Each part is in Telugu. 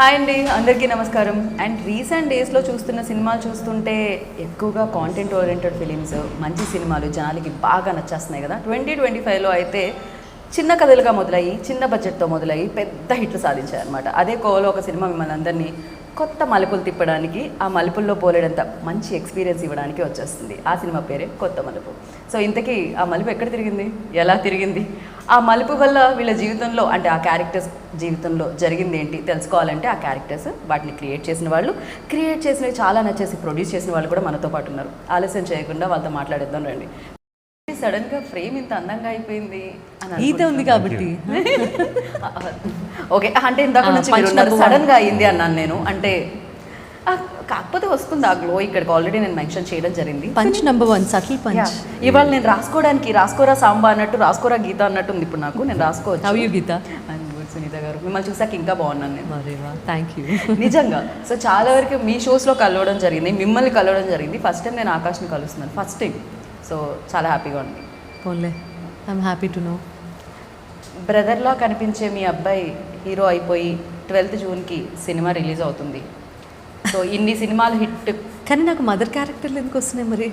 హాయ్ అండి, అందరికీ నమస్కారం. అండ్ రీసెంట్ డేస్లో చూస్తున్న సినిమాలు చూస్తుంటే ఎక్కువగా కాంటెంట్ ఓరియంటెడ్ ఫిలిమ్స్, మంచి సినిమాలు జనాలకి బాగా నచ్చేస్తున్నాయి కదా. 2025లో అయితే చిన్న కథలుగా మొదలయ్యి చిన్న బడ్జెట్తో మొదలయ్యి పెద్ద హిట్లు సాధించాయన్నమాట. అదే కోవలో ఒక సినిమా మిమ్మల్ని అందరినీ కొత్త మలుపులు తిప్పడానికి, ఆ మలుపుల్లో పోలేడంత మంచి ఎక్స్పీరియన్స్ ఇవ్వడానికి వచ్చేస్తుంది. ఆ సినిమా పేరే కొత్త మలుపు. సో ఇంతకీ ఆ మలుపు ఎక్కడ తిరిగింది, ఎలా తిరిగింది, ఆ మలుపు వల్ల వీళ్ళ జీవితంలో అంటే ఆ క్యారెక్టర్స్ జీవితంలో జరిగింది ఏంటి తెలుసుకోవాలంటే ఆ క్యారెక్టర్స్ వాటిని క్రియేట్ చేసినవి చాలా నచ్చేసి ప్రొడ్యూస్ చేసిన వాళ్ళు కూడా మనతో పాటు ఉన్నారు. ఆలస్యం చేయకుండా వాళ్ళతో మాట్లాడేద్దాం రండి. సడన్ గా ఫ్రేమ్ ఇంత అందంగా అయిపోయింది అని ఈత ఉంది కాబట్టి ఓకే, అంటే ఇందాక నుంచి సడన్ గా అయింది అన్నాను నేను. అంటే కాకపోతే వస్తుంది ఆ గ్లో. ఇక్కడికి ఆల్రెడీ నేను మెన్షన్ చేయడం జరిగింది. Punch number 1 subtle punch. ఇవాళ నేను రాసుకోరా సాంబా అన్నట్టు, రాసుకోరా గీత అన్నట్టు ఉంది ఇప్పుడు నాకు. నేను రాసుకోవచ్చు. హౌ యు గీత? సునీత గారు, మిమ్మల్ని చూసాక ఇంకా బాగున్నాను నేను. Thank you. నిజంగా. సో చాలా వరకు మీ షోస్లో కలవడం జరిగింది, మిమ్మల్ని కలవడం జరిగింది. ఫస్ట్ టైం నేను ఆకాష్ని కలుస్తున్నాను, ఫస్ట్ టైం. సో చాలా హ్యాపీగా ఉంది. పోన్లే, ఐఎమ్ హ్యాపీ టు నో. బ్రదర్లా కనిపించే మీ అబ్బాయి హీరో అయిపోయి 12th జూన్కి సినిమా రిలీజ్ అవుతుంది. సో ఇన్ని సినిమాలు హిట్, కానీ నాకు మదర్ క్యారెక్టర్లు ఎందుకు వస్తున్నాయి మరి?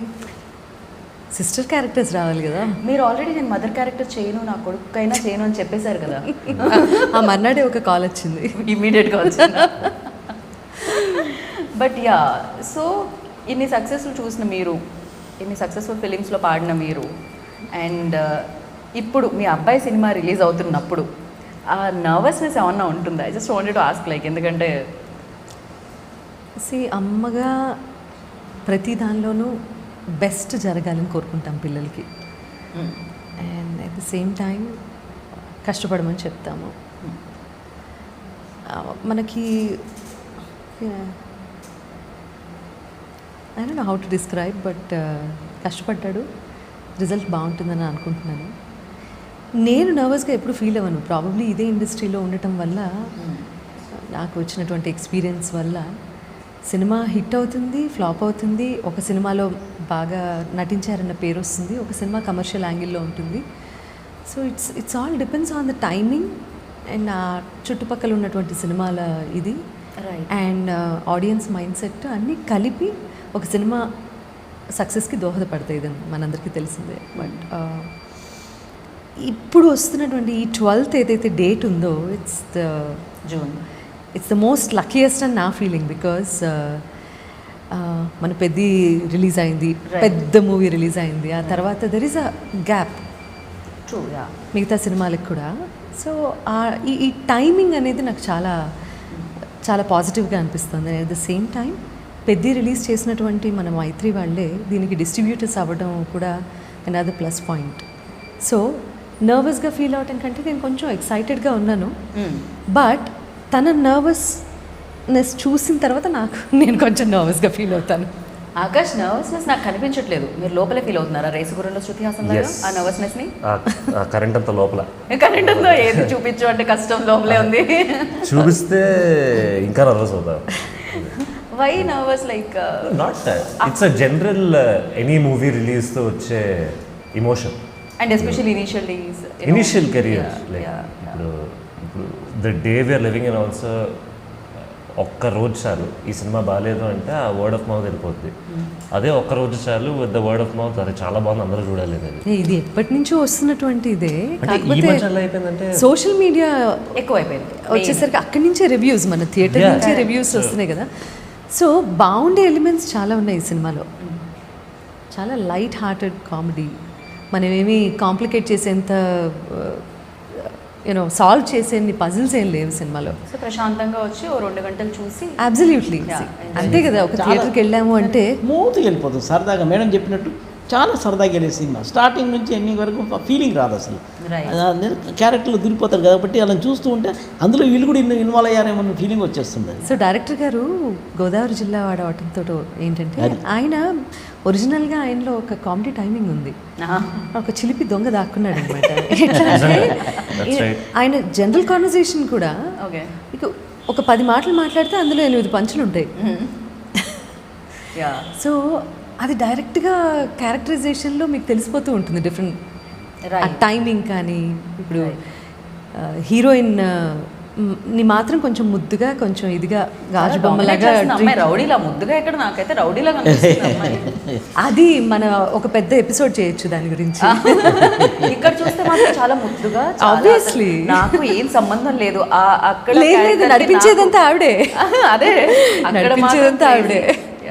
సిస్టర్ క్యారెక్టర్స్ రావాలి కదా. మీరు ఆల్రెడీ నేను మదర్ క్యారెక్టర్ చేయను, నా కొడుకైనా చేయను అని చెప్పేశారు కదా. ఆ మర్నాడే ఒక కాల్ వచ్చింది, ఇమ్మీడియట్గా వచ్చింది. బట్ యా, సో ఇన్ని సక్సెస్లు చూసిన మీరు, ఇన్ని సక్సెస్ఫుల్ ఫిలిమ్స్లో పాడిన మీరు, అండ్ ఇప్పుడు మీ అబ్బాయి సినిమా రిలీజ్ అవుతున్నప్పుడు ఆ నర్వస్నెస్ ఏమన్నా ఉంటుందా? I just wanted to ask, like, ఎందుకంటే అమ్మగా ప్రతి దానిలోనూ బెస్ట్ జరగాలని కోరుకుంటాం పిల్లలకి. And at the same time కష్టపడమని చెప్తాము. మనకి I don't know how to describe, but కష్టపడ్డాడు, రిజల్ట్ బాగుంటుందని అనుకుంటున్నాను. నేను నర్వస్గా ఎప్పుడు ఫీల్ అవ్వను. ప్రాబబ్లీ ఇదే ఇండస్ట్రీలో ఉండటం వల్ల, నాకు వచ్చినటువంటి ఎక్స్పీరియన్స్ వల్ల సినిమా హిట్ అవుతుంది, ఫ్లాప్ అవుతుంది. ఒక సినిమాలో బాగా నటించారన్న పేరు వస్తుంది, ఒక సినిమా కమర్షియల్ యాంగిల్లో ఉంటుంది. So it's all depends on the timing and ఆ చుట్టుపక్కల ఉన్నటువంటి సినిమాల ఇది అండ్ ఆడియన్స్ మైండ్ సెట్ అన్నీ కలిపి ఒక సినిమా సక్సెస్కి దోహదపడతాయి. ఇది మనందరికీ తెలిసిందే. బట్ ఇప్పుడు వస్తున్నటువంటి ఈ 12th ఏదైతే డేట్ ఉందో, ఇట్స్ ద మోస్ట్ లక్కీయెస్ట్ అని నా ఫీలింగ్. బికాజ్ మన పెద్ది రిలీజ్ అయింది, పెద్ద మూవీ రిలీజ్ అయింది. ఆ తర్వాత దెర్ ఈస్ అ గ్యాప్ మిగతా సినిమాలకు కూడా. సో ఈ టైమింగ్ అనేది నాకు చాలా చాలా పాజిటివ్గా అనిపిస్తుంది. At the same time Peddi release చేసినటువంటి మన మైత్రి వాళ్ళే దీనికి డిస్ట్రిబ్యూటర్స్ అవ్వడం కూడా అనదర్ ప్లస్ పాయింట్. సో నర్వస్గా ఫీల్ అవటం కంటే నేను కొంచెం ఎక్సైటెడ్గా ఉన్నాను. బట్ తన నర్వస్నెస్ చూసిన తర్వాత నేను కొంచెం నర్వస్గా ఫీల్ అవుతాను. ఆకాష్, నర్వస్నెస్ నాకు కనిపించట్లేదు, మీరు లోపలే ఫీల్ అవుతున్నారా? రేసుగుర్రంలో శృతి హాసన్ ఆ నర్వస్నెస్ని కరెంట్ అంతా లోపల, కరెంట్ అంతా ఏది చూపించు అంటే కష్టం, లోపలే ఉంది. చూపిస్తే ఇంకా నర్వస్ అవుతా. Why nervous? Like not it's a general any movie release తో వచ్చే emotion, and especially initial career. Like ఇప్పుడు the day we are living in also, ఒక్క రోజు చాలు ఈ సినిమా బాగాలేదు అంటే ఆ వర్డ్ ఆఫ్ మౌత్ వెళ్ళిపోద్ది. అదే ఒక్క రోజు చాలు with the word of mouth, అది చాలా బాగుంది, అందరూ చూడాలి. ఇది ఎప్పటి నుంచో వస్తున్నటువంటి ఇదే, అయిపోయిందంటే సోషల్ మీడియా ఎక్కువ అయిపోయింది వచ్చేసరికి అక్కడి నుంచే రివ్యూస్, మన థియేటర్ నుంచే రివ్యూస్ వస్తున్నాయి కదా. సో బాగుండే ఎలిమెంట్స్ చాలా ఉన్నాయి ఈ సినిమాలో. చాలా లైట్ హార్టెడ్ కామెడీ, మనమేమి కాంప్లికేట్ చేసేంత సాల్వ్ చేసేన్ని పజిల్స్ ఏం లేవు సినిమాలో. సో ప్రశాంతంగా వచ్చి ఓ 2 గంటలు చూసి అబ్సల్యూట్లీ అంతే కదా. ఒక థియేటర్కి వెళ్ళాము అంటే మూతికి వెళ్ళిపోతుంది సరదాగా. మేడం చెప్పినట్టు చాలా సరదాగా వెళ్ళే సినిమా, స్టార్టింగ్ నుంచి ఎండింగ్ వరకు ఫీలింగ్ రాదు అసలు. క్యారెక్టర్లు దిగిపోతారు కాబట్టి అలా చూస్తూ ఉంటే అందులో వీళ్ళు కూడా ఇన్వాల్వ్ అయ్యారేమో ఫీలింగ్ వచ్చేస్తుంది. సో డైరెక్టర్ గారు గోదావరి జిల్లా వాడవటంతో ఏంటంటే, ఆయన ఒరిజినల్గా ఆయనలో ఒక కామెడీ టైమింగ్ ఉంది. ఒక చిలిపి దొంగ దాక్కున్నాడు అనమాట. ఆయన జనరల్ కాన్వర్సేషన్ కూడా ఇక ఒక 10 మాటలు మాట్లాడితే అందులో 8 పంచులు ఉంటాయి. సో అది డైరెక్ట్గా క్యారెక్టరైజేషన్లో మీకు తెలిసిపోతూ ఉంటుంది డిఫరెంట్ టైమింగ్. కానీ ఇప్పుడు హీరోయిన్ నీ మాత్రం కొంచెం ముద్దుగా కొంచెం ఇదిగా గాజు Dominate బొమ్మలాగా చేస్తుంది అమ్మాయి రౌడీలా ముద్దుగా ఎక్కడ నాకైతే రౌడీలా కనిపిస్తుంది అమ్మాయి. అది మన ఒక పెద్ద ఎపిసోడ్ చేయొచ్చు దాని గురించి. ఇక్కడ చూస్తే మాత్రం చాలా ముద్దుగా చాలా Obviously. అసలు నాకు ఏం సంబంధం లేదు అక్కడ లేదు లేదు character కి నడిపించేదంతా ఆవిడే. నాకు- అదే అక్కడ నడిపించేదంతా మాత్రం ఆవిడే.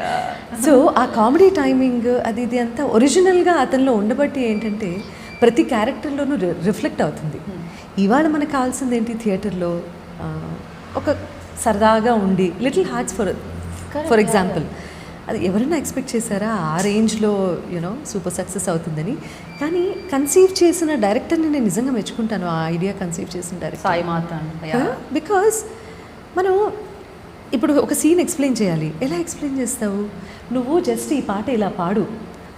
Yeah. సో ఆ కామెడీ టైమింగ్ అది ఇది అంతా ఒరిజినల్గా అతనిలో ఉండబట్టి ఏంటంటే ప్రతి క్యారెక్టర్లోనూ రిఫ్లెక్ట్ అవుతుంది. ఇవాళ మనకు కావాల్సింది ఏంటి థియేటర్లో ఒక సరదాగా ఉండి లిటిల్ హార్ట్స్ ఫర్ ఎగ్జాంపుల్ అది ఎవరైనా ఎక్స్పెక్ట్ చేశారా ఆ రేంజ్లో యూనో సూపర్ సక్సెస్ అవుతుందని. కానీ కన్సీవ్ చేసిన డైరెక్టర్ని నేను నిజంగా మెచ్చుకుంటాను. ఆ ఐడియా కన్సీవ్ చేసిన డైరెక్టర్ సాయి మాత్రం బికాజ్ మనం ఇప్పుడు ఒక సీన్ ఎక్స్ప్లెయిన్ చేయాలి. ఎలా ఎక్స్ప్లెయిన్ చేస్తావు? నువ్వు జస్ట్ ఈ పాట ఇలా పాడు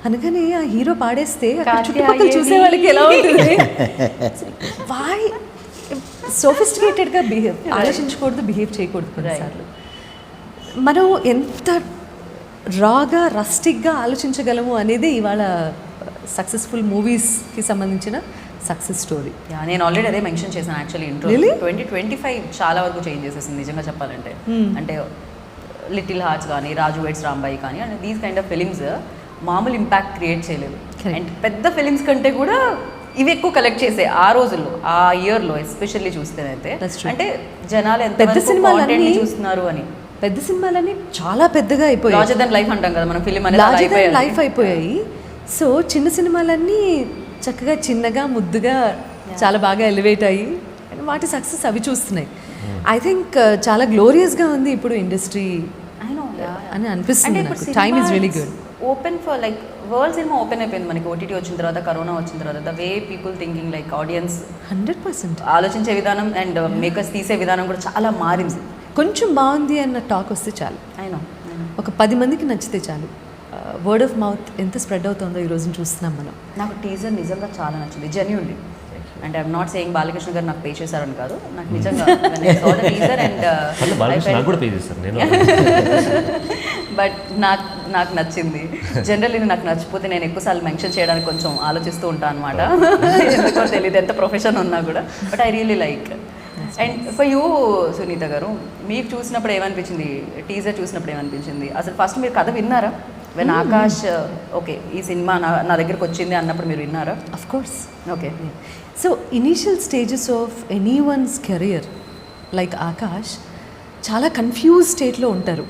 అనగానే ఆ హీరో పాడేస్తే అక్కడ చుట్టుపక్కల చూసే వాళ్ళకి ఎలా ఉంటుంది? వై సోఫిస్టికేటెడ్గా ఆలోచించకూడదు, బిహేవ్ చేయకూడదు కొన్నిసార్లు. మనం ఎంత రాగా రస్టిక్గా ఆలోచించగలము అనేది ఇవాళ సక్సెస్ఫుల్ మూవీస్కి సంబంధించిన సక్సెస్ స్టోరీ. నేను ఆల్రెడీ అదే మెన్షన్ చేశాను యాక్చువల్లీ ఇంట్రో. Really? 2025 చాలా వరకు చేంజ్ చేసేసింది నిజంగా చెప్పాలంటే. అంటే లిటిల్ హార్ట్స్ కానీ రాజు వెడ్స్ రాంబాయి కానీ and these kind of films మామూలు ఇంపాక్ట్ క్రియేట్ చేయలేదు. అండ్ పెద్ద ఫిలిమ్స్ కంటే కూడా ఇవి ఎక్కువ కలెక్ట్ చేసే ఆ రోజుల్లో ఆ ఇయర్లో ఎస్పెషల్లీ చూస్తేనైతే. అంటే జనాలు ఎంత పెద్ద సినిమాలన్నీ చూస్తున్నారు అని. పెద్ద సినిమాలన్నీ చాలా పెద్దగా అయిపోయాయి. లార్జర్ దెన్ లైఫ్ అంటాం కదా మనం ఫిలిం లార్జర్ దెన్ అనేది లైఫ్ అయిపోయాయి. సో చిన్న సినిమాలన్నీ చక్కగా చిన్నగా ముద్దుగా చాలా బాగా ఎలివేట్ అయ్యి వాటి సక్సెస్ అవి చూస్తున్నాయి. ఐ థింక్ చాలా గ్లోరియస్గా ఉంది ఇప్పుడు ఇండస్ట్రీ అని అనిపిస్తుంది నాకు. Time is really good. Open for like world cinema open అయిపోయింది మనకి ఓటీటీ వచ్చిన తర్వాత, కరోనా వచ్చిన తర్వాత. The way people thinking like audience 100% ఆలోచించే విధానం అండ్ మేకర్స్ తీసే విధానం కూడా చాలా మారింది. కొంచెం బాగుంది అన్న టాక్ వస్తే చాలు, అయినా ఒక 10 మందికి నచ్చితే చాలు. వర్డ్ ఆఫ్ మౌత్ ఎంత స్ప్రెడ్ అవుతుందో ఈ రోజున చూస్తున్నాం మనం. నాకు టీజర్ నిజంగా చాలా నచ్చింది genuinely. And I'm not saying Balakrishna గారు నాకు పే చేశారని కాదు, నాకు నిజంగా టీజర్ అండ్ నాకు కూడా పే చేస్తారు నేను. బట్ నాకు నచ్చింది. జనరల్లీ నాకు నచ్చిపోతే నేను ఎక్కువసార్లు మెన్షన్ చేయడానికి కొంచెం ఆలోచిస్తూ ఉంటాను అనమాట. ఎందుకో తెలియదు ఎంత ప్రొఫెషన్ ఉన్నా కూడా. But I really like. And for you Sunitha garu, మీకు చూసినప్పుడు ఏమనిపించింది? టీజర్ చూసినప్పుడు ఏమనిపించింది? అసలు ఫస్ట్ మీరు కథ విన్నారా? వెన్ ఆకాష్ ఓకే ఈ సినిమా నా దగ్గరకు వచ్చింది అన్నప్పుడు మీరు విన్నారా? Of course. Okay. So initial stages of any once career like Akash చాలా కన్ఫ్యూజ్ స్టేట్లో ఉంటారు.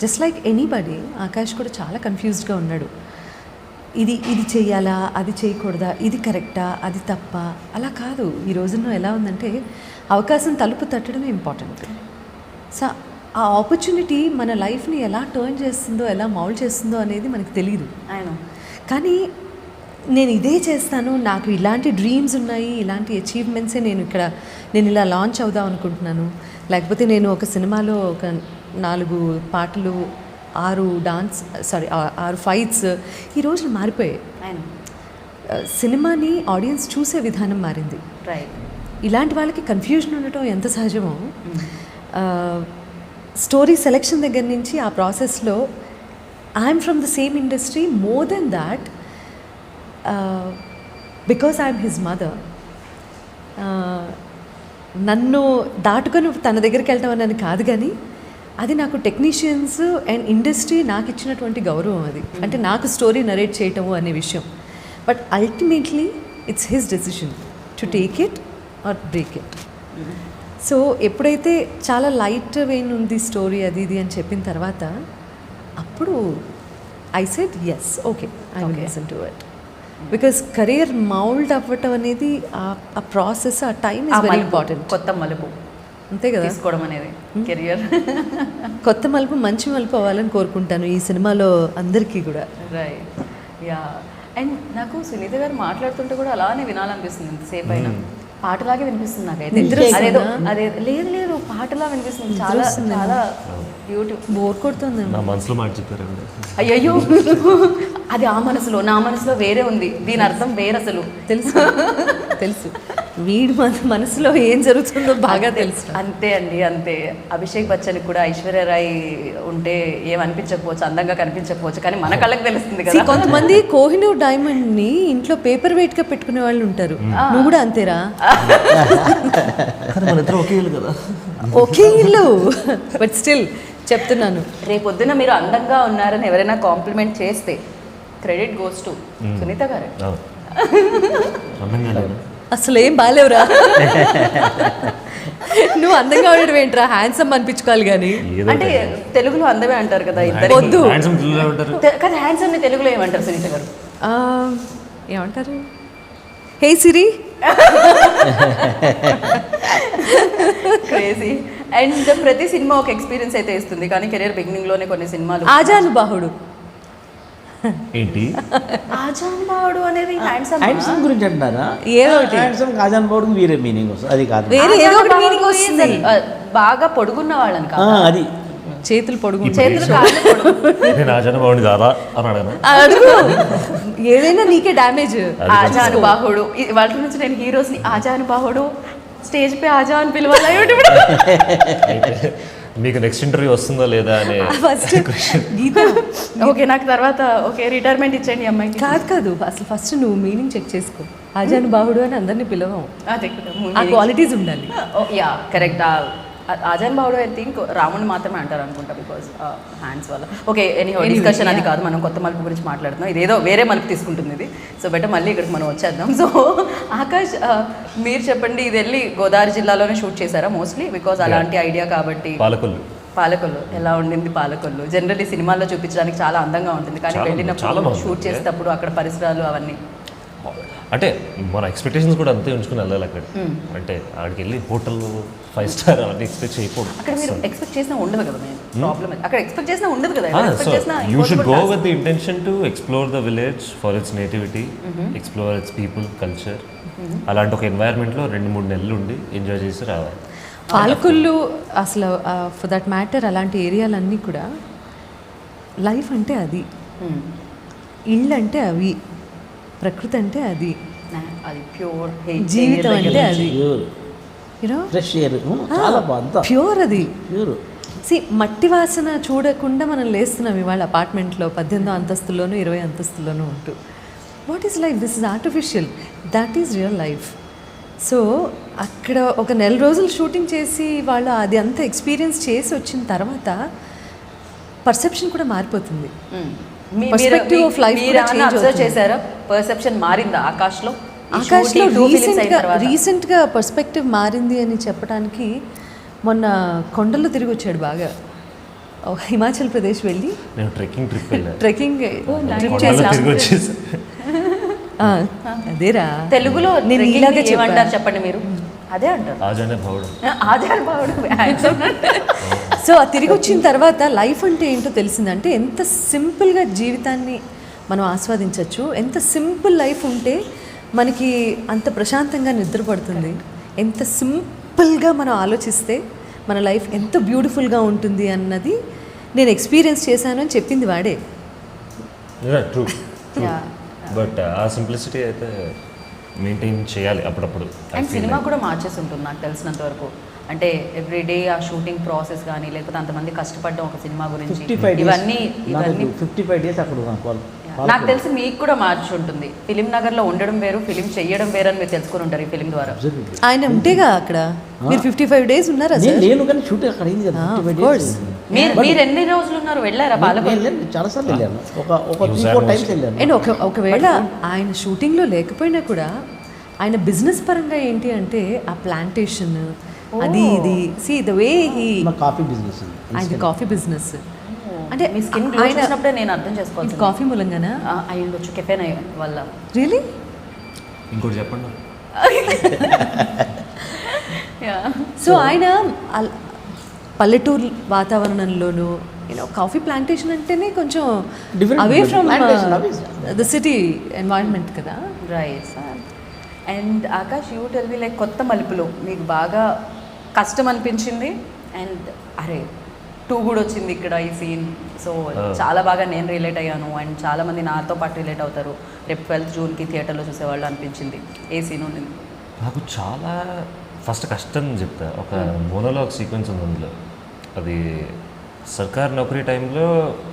జస్ట్ లైక్ ఎనీబడి, ఆకాష్ కూడా చాలా కన్ఫ్యూజ్డ్గా ఉన్నాడు. ఇది చేయాలా, అది చేయకూడదా, ఇది కరెక్టా, అది తప్ప, అలా కాదు. ఈ రోజుల్లో ఎలా ఉందంటే అవకాశం తలుపు తట్టడమే ఇంపార్టెంట్. సో ఆ ఆపర్చునిటీ మన లైఫ్ని ఎలా టర్న్ చేస్తుందో, ఎలా మౌల్డ్ చేస్తుందో అనేది మనకు తెలియదు. కానీ నేను ఇదే చేస్తాను, నాకు ఇలాంటి డ్రీమ్స్ ఉన్నాయి, ఇలాంటి అచీవ్మెంట్సే నేను ఇలా లాంచ్ అవుదాం అనుకుంటున్నాను, లేకపోతే నేను ఒక సినిమాలో ఒక 4 పాటలు 6 ఫైట్స్ ఈ రోజులు మారిపోయాయి. సినిమాని ఆడియన్స్ చూసే విధానం మారింది. ఇలాంటి వాళ్ళకి కన్ఫ్యూజన్ ఉండటం ఎంత సహజమో, స్టోరీ సెలెక్షన్ దగ్గర నుంచి ఆ ప్రాసెస్లో I'm from the same industry. More than that, because I'm his mother, నన్ను దాటుకొని తన దగ్గరికి వెళ్ళటం అని కాదు, కానీ అది నాకు టెక్నీషియన్స్ అండ్ ఇండస్ట్రీ నాకు ఇచ్చినటువంటి గౌరవం. అది అంటే నాకు స్టోరీ నరేట్ చేయటము అనే విషయం. But ultimately it's his decision to take it or break it. So ఎప్పుడైతే చాలా లైట్ వెయిన్ ఉంది స్టోరీ అది ఇది అని చెప్పిన తర్వాత, అప్పుడు I said yes, okay, I will listen to it. Because career mould అవ్వటం అనేది ఆ ప్రాసెస్, ఆ టైం ఇస్ వెరీ ఇంపార్టెంట్. కొత్త మలుపు అంతే కదా తీసుకోవడం అనేది కెరియర్. కొత్త మలుపు, మంచి మలుపు అవ్వాలని కోరుకుంటాను ఈ సినిమాలో అందరికీ కూడా. Right, yeah. అండ్ నాకు సునీత గారు మాట్లాడుతుంటే కూడా అలానే వినాలనిపిస్తుంది. ఇంతసేపు అయినా పాటలాగే వినిపిస్తుంది నాకైతే. అదే లేదు పాటలా వినిపిస్తుంది. చాలా చాలా బ్యూటిఫుల్. బోర్ కొడుతుంది. నా మనసులో మాట చెప్పారండి. అయ్యయ్యో, అది ఆ మనసులో, నా మనసులో వేరే ఉంది. దీని అర్థం వేరే అసలు. తెలుసు. వీడి మనసులో ఏం జరుగుతుందో బాగా తెలుసు. అంతే అండి, అంతే. అభిషేక్ బచ్చన్ కూడా ఐశ్వర్య రాయ్ ఉంటే ఏమనిపించకపోవచ్చు, అందంగా కనిపించకపోవచ్చు, కానీ మన కళ్ళకి తెలుస్తుంది See, కదా. కొంతమంది కోహినూర్ డైమండ్ ని ఇంట్లో పేపర్ వెయిట్ గా పెట్టుకునే వాళ్ళు ఉంటారు. నువ్వు కూడా అంతేరా? మన ఇద్దరు ఒకే ఇల్లు కదా. ఒకే ఇల్లు, బట్ స్టిల్ చెప్తున్నాను. రేపొద్దున మీరు అందంగా ఉన్నారని ఎవరైనా కాంప్లిమెంట్ చేస్తే క్రెడిట్ గోస్ టు సునీత గారే. అందంగా లేదా? అసలు ఏం బాలేవురా. నువ్వు అందంగా ఉండడం ఏంట్రా, హ్యాండ్సమ్ అనిపించుకోవాలి కానీ. ఏదో అంటే తెలుగులో అందమే అంటారు కదా ఇద్దరు. వద్దు. handsome పిల్లలు ఉంటారు. కానీ హ్యాండ్సమ్ ని తెలుగులో ఏమంటారు సునీత గారు? ఏమంటారు? హే సిరి. క్రేజీ. అండ్ ప్రతి సినిమా ఒక ఎక్స్పీరియన్స్ అయితే ఇస్తుంది, కానీ కెరీర్ బిగినింగ్ లోనే కొన్ని సినిమాలు ఆజానుబాహుడు. ఏంటి ఆజానుబాహుడు అనేది హ్యాండ్సమ్ గురించి అంటారా? ఏదో ఒకటి. హ్యాండ్సమ్ ఆజాన్ బోర్డుకు వేరే మీనింగ్ వస్తుంది, అది కాదు. వేరే ఏదో ఒకటి మీనింగ్ వస్తుంది. బాగా పొడుగున్న వాళ్ళని కాదు, అది చేతులు పొడుగు. చేతులు కాళ్ళు పొడుగు. నేను ఆచారం బాగుంది కాదా అని అడగనా? అడుగు, ఏదైనా నీకే డ్యామేజ్. ఆజానుబాహుడు. వాళ్ళ నుంచి నేను హీరోస్ ని ఆజానుబాహుడు స్టేజ్ పై ఆజా అని పిలవాలా? మీకు నెక్స్ట్ ఇంటర్వ్యూ వస్తుందా లేదా అనే ఫస్ట్ గీత. ఓకే, నాకు తర్వాత ఓకే రిటైర్మెంట్ ఇచ్చేయండి అమ్మాయికి. కాదు అసలు ఫస్ట్ నువ్వు మీనింగ్ చెక్ చేసుకో. ఆజానుబాహుడు అని అందరినీ పిలవం. అదే ఆ క్వాలిటీస్ ఉండాలి. Yeah correct. ఆజాన్ బావుడు ఐ థింక్ రాముని మాత్రమే అంటారు అనుకుంటా, బికాస్ హ్యాండ్స్ వల్ల. ఓకే, ఎనీహో డిస్కషన్ అది కాదు, మనం కొత్త మలుపు గురించి మాట్లాడుతున్నాం. ఇదేదో వేరే మలుపు తీసుకుంటుంది ఇది. సో బెటర్ మళ్ళీ ఇక్కడికి మనం వచ్చేద్దాం. సో ఆకాష్, మీరు చెప్పండి, ఇది వెళ్ళి గోదావరి జిల్లాలోనే షూట్ చేశారా మోస్ట్లీ? బికాస్ అలాంటి ఐడియా కాబట్టి. పాలకొల్లు ఎలా ఉండింది? పాలకొల్లు జనరల్లీ సినిమాల్లో చూపించడానికి చాలా అందంగా ఉంటుంది, కానీ వెళ్ళినప్పుడు షూట్ చేసేటప్పుడు అక్కడ పరిసరాలు అవన్నీ అంటే మన ఎక్స్పెక్టేషన్స్ కూడా అంతే ఉంచుకుని వెళ్ళాలి అక్కడ. అంటే అక్కడికి వెళ్ళి హోటల్ 5 స్టార్ అవన్నీ ఎక్స్పెక్ట్ చేయకూడదు. అక్కడ మీరు ఎక్స్పెక్ట్ చేసినా ఉండదు కదా. ప్రాబ్లమ్ అక్కడ ఎక్స్పెక్ట్ చేసినా ఉండదు కదా. So you should go with the intention to explore the village for it's nativity, explore it's people, culture. అలాంటి ఒక ఎన్వైర్న్మెంట్లో 2-3 నెలలు ఉండి ఎంజాయ్ చేసి రావాలి. పాలకొల్లు అసలు ఫర్ దట్ మ్యాటర్ అలాంటి ఏరియాలన్నీ కూడా లైఫ్ అంటే అది, ఇళ్ళు అంటే అవి, ప్రకృతి అంటే అది, అది ప్యూర్ జీవితం అంటే అది, ఫ్రెష్ ఎయిర్ చాలా బాగుంది, ప్యూర్ అది ప్యూర్. మట్టి వాసన చూడకుండా మనం లేస్తున్నాం ఇవాళ అపార్ట్మెంట్లో 18వ అంతస్తుల్లోనూ 20 అంతస్తుల్లోనూ ఉంటూ. What is life? This is artificial, that is real life. So అక్కడ ఒక 1 నెల రోజులు షూటింగ్ చేసి వాళ్ళు అది అంతా ఎక్స్పీరియన్స్ చేసి వచ్చిన తర్వాత పర్సెప్షన్ కూడా మారిపోతుంది. పర్స్పెక్టివ్ ఆఫ్ లైఫ్ కూడా చేంజ్ అవుతుంది. చేశారా? పర్సెప్షన్ మారిందా ఆకాష్లో? ఆకాష్లో రీసెంట్గా పర్స్పెక్టివ్ మారింది అని చెప్పడానికి మొన్న కొండల్లో తిరిగి వచ్చాడు బాగా. హిమాచల్ ప్రదేశ్ వెళ్ళి నేను ట్రెక్కింగ్ ట్రిప్ వెళ్ళాను. ట్రెక్కింగ్ ట్రిప్ చేసి అదేరా తెలుగులో నేను ఇలాగే ఏమంటారు చెప్పండి మీరు? అదే అంటారు, ఆజానే భావుడు. ఆజాన్ భావుడు. సో ఆ తిరిగి వచ్చిన తర్వాత లైఫ్ అంటే ఏంటో తెలిసిందంటే ఎంత సింపుల్గా జీవితాన్ని మనం ఆస్వాదించవచ్చు, ఎంత సింపుల్ లైఫ్ ఉంటే మనకి అంత ప్రశాంతంగా నిద్రపడుతుంది, ఎంత సింపుల్గా మనం ఆలోచిస్తే మన లైఫ్ ఎంత బ్యూటిఫుల్గా ఉంటుంది అన్నది నేను ఎక్స్పీరియన్స్ చేశాను అని చెప్పింది వాడే. ట్రూ. బట్ ఆ సింప్లిసిటీ అయితే మెయింటైన్ చేయాలి అప్పుడప్పుడు. అండ్ సినిమా కూడా మార్చేసి ఉంటుంది నాకు తెలిసినంత వరకు. అంటే ఎవ్రీడే ఆ షూటింగ్ ప్రాసెస్ కానీ, లేకపోతే అంతమంది కష్టపడడం ఒక సినిమా గురించి, ఇవన్నీ 55 days అక్కడ నాకు తెలిసి మీకు కూడా మార్చి ఉంటుంది. ఫిలిం నగర్లో ఉండడం వేరు, ఫిలిం చెయ్యడం వేరు అని మీరు తెలుసుకుని ఉంటారు ఈ ఫిలిం ద్వారా. ఆయన ఉంటేగా అక్కడ మీరు 55 days ఉన్నారా? నేను కానీ షూటింగ్ అక్కడ అయింది కదా. మీరు ఎన్ని రోజులు ఉన్నారు? వెళ్ళారా పాలకొల్లు? చాలాసార్లు వెళ్ళాను, ఒక 3-4 times వెళ్ళాను. అండ్ ఒకవేళ ఆయన షూటింగ్లో లేకపోయినా కూడా ఆయన బిజినెస్ పరంగా ఏంటి అంటే ఆ ప్లాంటేషన్ అది ఇది, see the way he, coffee business, ఆయన కాఫీ బిజినెస్ అంటే మీ స్కిన్ గ్లో చేసినప్పుడే నేను అర్థం చేసుకోవాలి. కాఫీ మూలంగానా అయ్యుండొచ్చు, కెఫెన్ వల్ల. రియలీ? ఇంకోటి చెప్పండి. సో ఆయన పల్లెటూరు వాతావరణంలోనూ కాఫీ ప్లాంటేషన్ అంటేనే కొంచెం away from the city environment కదా. Right. And Akash, you tell me like కొత్త మలుపులో మీకు బాగా కష్టం అనిపించింది అండ్ అరే 2 కూడా వచ్చింది ఇక్కడ ఈ సీన్, సో చాలా బాగా నేను రిలేట్ అయ్యాను అండ్ చాలామంది నాతో పాటు రిలేట్ అవుతారు, రేపు 12th June థియేటర్లో చూసేవాళ్ళు అనిపించింది. ఏ సీన్ ఉంది? నాకు చాలా ఫస్ట్ కష్టం చెప్తా. ఒక మోనోలాగ్ సీక్వెన్స్ ఉంది అందులో. అది సర్కార్ నౌకరీ టైంలో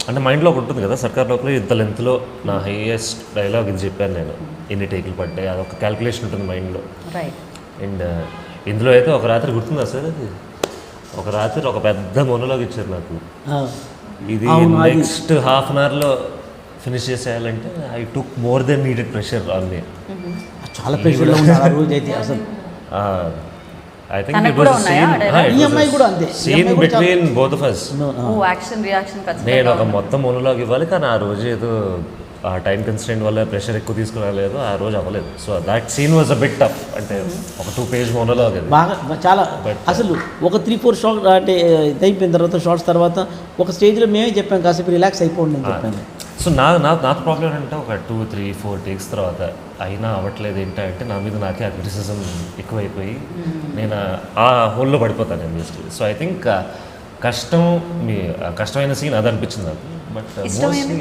అంటే మైండ్లో ఒకటి ఉంటుంది కదా, సర్కార్ నౌకరీ ఇంత లెంత్లో నా హైయెస్ట్ డైలాగ్ ఇది చెప్పాను నేను, ఎన్ని టేకులు పడ్డాయి, అదొక క్యాల్కులేషన్ ఉంటుంది మైండ్లో. రైట్. అండ్ ఇందులో అయితే ఒక రాత్రి గుర్తుందా సార్, అది ఒక రాత్రి ఒక పెద్ద మోనోలాగ్ ఇచ్చారు నాకు. ఇది నెక్స్ట్ హాఫ్ అన్ అవర్లో ఫినిష్ చేసేయాలంటే I took more than needed pressure on me. చాలా ప్రెషర్లో ఉంది ఆ రోజు అయితే అసలు. ఐ థింక్ ఇట్ వాస్ ఈ అమ్మాయి కూడా అంతే. Scene between both of us. Action reaction నేను ఒక మొత్తం మోనోలాగ్ ఇవ్వాలి, కానీ ఆ రోజు ఏదో ఆ టైం కన్స్ట్రెంట్ వల్ల ప్రెషర్ ఎక్కువ తీసుకురాలేదు, ఆ రోజు అవ్వలేదు. So that scene was a bit tough. అంటే ఒక 2 పేజ్ మోనోలాగ్ అది బాగా చాలా అసలు ఒక 3-4 షాట్ అంటే ఇది అయిపోయిన తర్వాత షార్ట్స్ తర్వాత ఒక స్టేజ్లో మేమే చెప్పాం కాసేపు రిలాక్స్ అయిపోండి అని చెప్పాను. సో నాకు ప్రాబ్లం ఏంటంటే ఒక 2-3-4 టేక్స్ తర్వాత అయినా అవ్వట్లేదు ఏంటంటే నా మీద నాకే ఆ క్రిటిసిజం ఎక్కువైపోయి నేను ఆ హోల్లో పడిపోతాను నేను బేసిక్లీ. సో ఐ థింక్ కష్టమైన సీన్ అది అనిపించింది నాకు. But mostly